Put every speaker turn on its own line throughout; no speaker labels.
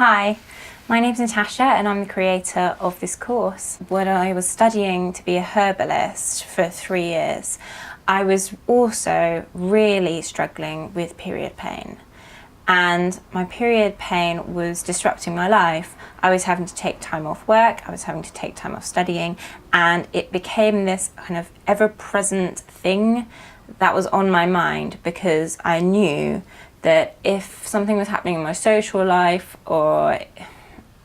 Hi, my name's Natasha and I'm the creator of this course. When I was studying to be a herbalist for 3 years, I was also really struggling with period pain. And my period pain was disrupting my life. I was having to take time off work, I was having to take time off studying, and it became this kind of ever-present thing that was on my mind because I knew that if something was happening in my social life or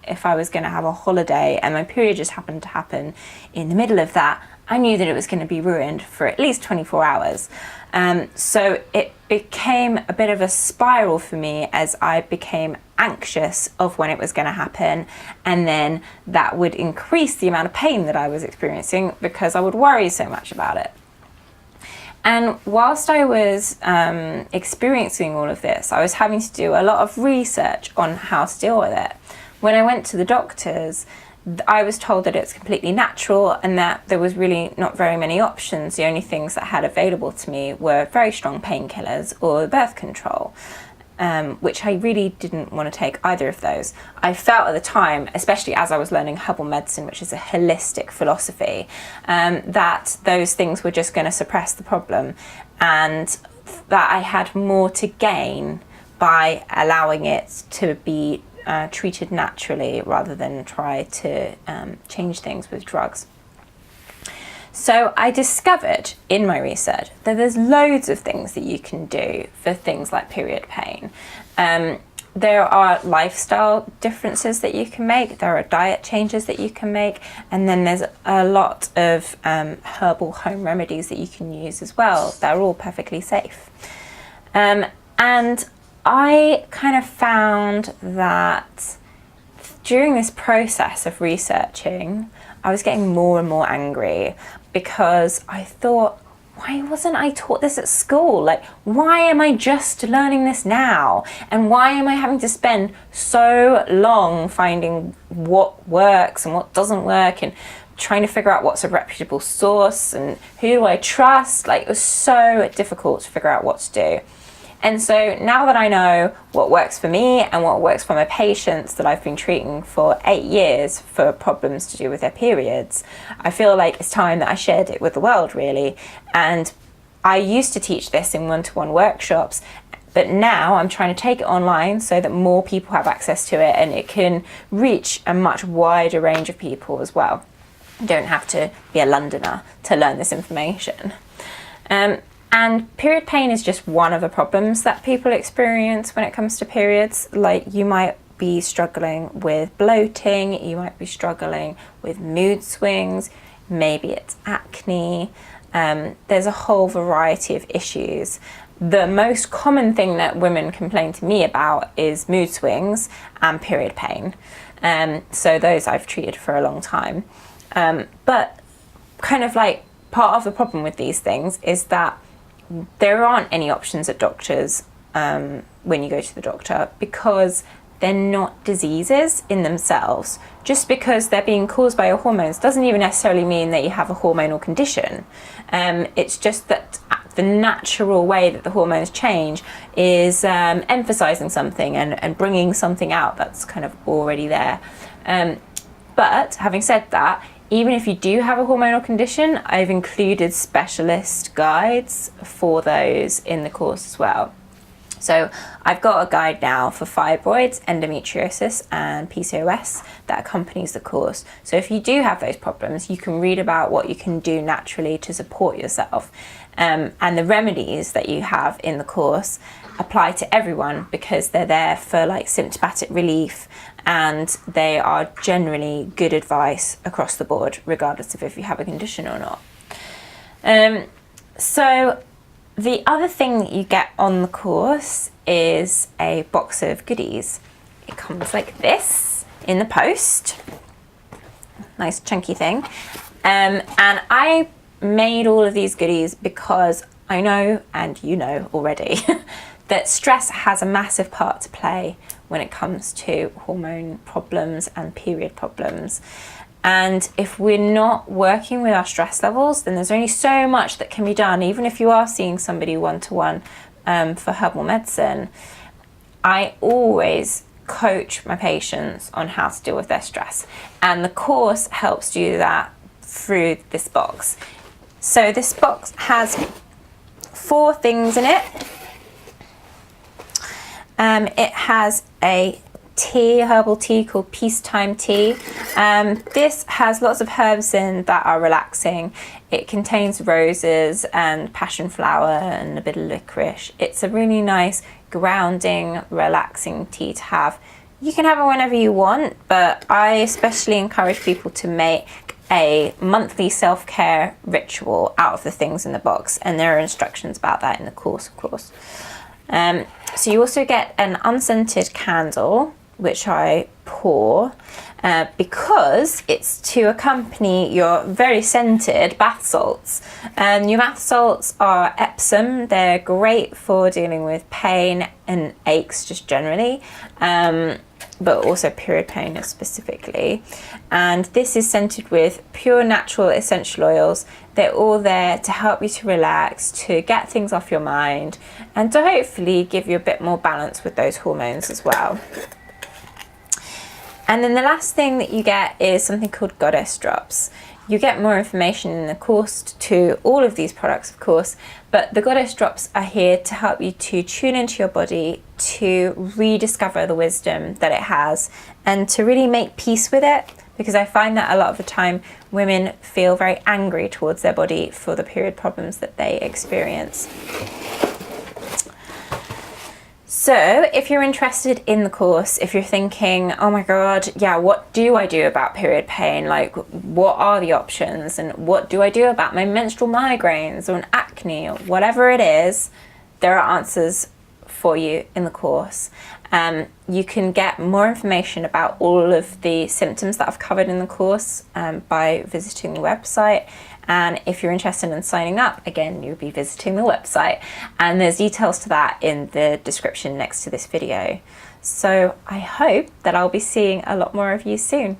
if I was going to have a holiday and my period just happened to happen in the middle of that, I knew that it was going to be ruined for at least 24 hours. So it became a bit of a spiral for me as I became anxious of when it was going to happen, and then that would increase the amount of pain that I was experiencing because I would worry so much about it. And whilst I was experiencing all of this, I was having to do a lot of research on how to deal with it. When I went to the doctors, I was told that it's completely natural and that there was really not very many options. The only things that I had available to me were very strong painkillers or birth control, which I really didn't want to take either of those. I felt at the time, especially as I was learning herbal medicine, which is a holistic philosophy, that those things were just going to suppress the problem and that I had more to gain by allowing it to be treated naturally rather than try to change things with drugs. So I discovered in my research that there's loads of things that you can do for things like period pain. There are lifestyle differences that you can make, there are diet changes that you can make, and then there's a lot of herbal home remedies that you can use as well. They're all perfectly safe. And I kind of found that during this process of researching, I was getting more and more angry because I thought, why wasn't I taught this at school? Like, why am I just learning this now? And why am I having to spend so long finding what works and what doesn't work and trying to figure out what's a reputable source and who do I trust? Like, it was so difficult to figure out what to do. And so now that I know what works for me and what works for my patients that I've been treating for 8 years for problems to do with their periods, I feel like it's time that I shared it with the world, really. And I used to teach this in one-to-one workshops, but now I'm trying to take it online so that more people have access to it and it can reach a much wider range of people as well. You don't have to be a Londoner to learn this information. And period pain is just one of the problems that people experience when it comes to periods. Like, you might be struggling with bloating, you might be struggling with mood swings, maybe it's acne. There's a whole variety of issues. The most common thing that women complain to me about is mood swings and period pain. So those I've treated for a long time. But kind of like part of the problem with these things is that there aren't any options at doctors when you go to the doctor because they're not diseases in themselves. Just because they're being caused by your hormones doesn't even necessarily mean that you have a hormonal condition. It's just that the natural way that the hormones change is emphasizing something and bringing something out that's kind of already there. But having said that, even if you do have a hormonal condition, I've included specialist guides for those in the course as well. So I've got a guide now for fibroids, endometriosis and PCOS that accompanies the course. So if you do have those problems, you can read about what you can do naturally to support yourself. And the remedies that you have in the course apply to everyone because they're there for like symptomatic relief, and they are generally good advice across the board, regardless of if you have a condition or not. So the other thing that you get on the course is a box of goodies. It comes like this in the post. Nice chunky thing. And I made all of these goodies because I know, and you know already, that stress has a massive part to play when it comes to hormone problems and period problems. And if we're not working with our stress levels, then there's only so much that can be done. Even if you are seeing somebody one-to-one for herbal medicine, I always coach my patients on how to deal with their stress. And the course helps do that through this box. So this box has 4 things in it. It has a tea, herbal tea called Peacetime Tea. This has lots of herbs in that are relaxing. It contains roses and passion flower and a bit of licorice. It's a really nice, grounding, relaxing tea to have. You can have it whenever you want, but I especially encourage people to make a monthly self-care ritual out of the things in the box, and there are instructions about that in the course, of course. So you also get an unscented candle, which I pour because it's to accompany your very scented bath salts. Your bath salts are Epsom. They're great for dealing with pain and aches just generally, but also period pain specifically. And this is scented with pure natural essential oils. They're all there to help you to relax, to get things off your mind, and to hopefully give you a bit more balance with those hormones as well. And then the last thing that you get is something called Goddess Drops. You get more information in the course to all of these products, of course, but the Goddess Drops are here to help you to tune into your body, to rediscover the wisdom that it has, and to really make peace with it, because I find that a lot of the time women feel very angry towards their body for the period problems that they experience. So if you're interested in the course, if you're thinking, oh my God, yeah, what do I do about period pain? Like, what are the options? And what do I do about my menstrual migraines or an acne or whatever it is? There are answers for you in the course. You can get more information about all of the symptoms that I've covered in the course by visiting the website. And if you're interested in signing up, again, you'll be visiting the website. And there's details to that in the description next to this video. So I hope that I'll be seeing a lot more of you soon.